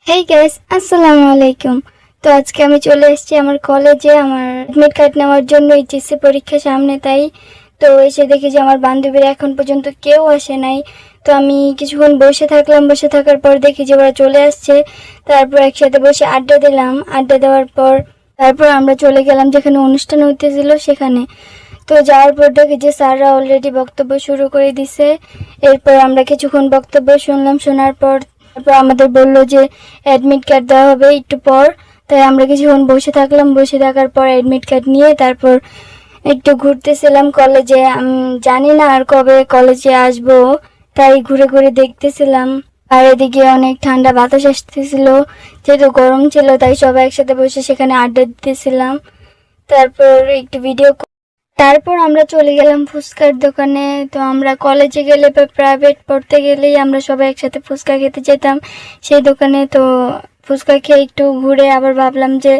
Hey guys, আসসালামু আলাইকুম। তো আজকে আমি চলে এসেছি আমার কলেজে আমার অ্যাডমিট কার্ড নেওয়ার জন্য। এইচএসসি পরীক্ষা সামনে, তাই তো এসে দেখি যে আমার বান্ধবীরা এখন পর্যন্ত কেউ আসে নাই। তো আমি কিছুক্ষণ বসে থাকলাম, বসে থাকার পর দেখি যে ওরা চলে আসছে। তারপর একসাথে বসে আড্ডা দিলাম। আড্ডা দেওয়ার পর তারপর আমরা চলে গেলাম যেখানে অনুষ্ঠান হইতেছিল সেখানে। তো যাওয়ার পর দেখি যে স্যাররা অলরেডি বক্তব্য শুরু করে দিছে। এরপর আমরা কিছুক্ষণ বক্তব্য শুনলাম। শোনার পর তারপর আমাদের বললো যে অ্যাডমিট কার্ড দেওয়া হবে একটু পর। তাই আমরা কিছুক্ষণ বসে থাকলাম। বসে থাকার পর অ্যাডমিট কার্ড নিয়ে তারপর একটু ঘুরতেছিলাম কলেজে। আমি জানি না আর কবে কলেজে আসবো, তাই ঘুরে ঘুরে দেখতেছিলাম। আর এদিকে অনেক ঠান্ডা বাতাস আসতেছিল, যেহেতু গরম ছিল তাই সবাই একসাথে বসে সেখানে আড্ডা দিতেছিলাম। তারপর একটু তারপর আমরা চলে গেলাম ফুচকার দোকানে। তো আমরা কলেজে গেলে বা প্রাইভেট পড়তে গেলেই আমরা সবাই একসাথে ফুচকা খেতে যেতাম সেই দোকানে। তো ফুচকা খেয়ে একটু ঘুরে আবার ভাবলাম যে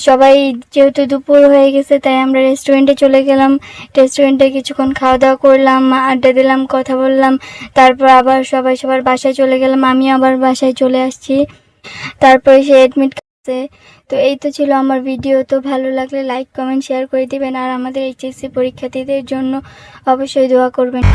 সবাই যেহেতু দুপুর হয়ে গেছে তাই আমরা রেস্টুরেন্টে চলে গেলাম। রেস্টুরেন্টে কিছুক্ষণ খাওয়া দাওয়া করলাম, আড্ডা দিলাম, কথা বললাম। তারপর আবার সবাই সবার বাসায় চলে গেলাম। আমি আবার বাসায় চলে আসছি। তারপরে সে অ্যাডমিট করছে। তো এই তো ছিল আমার ভিডিও। তো ভালো লাগলে লাইক, কমেন্ট, শেয়ার করে দিবেন। আর আমাদের এইচএসসি পরীক্ষার্থীদের জন্য অবশ্যই দোয়া করবেন।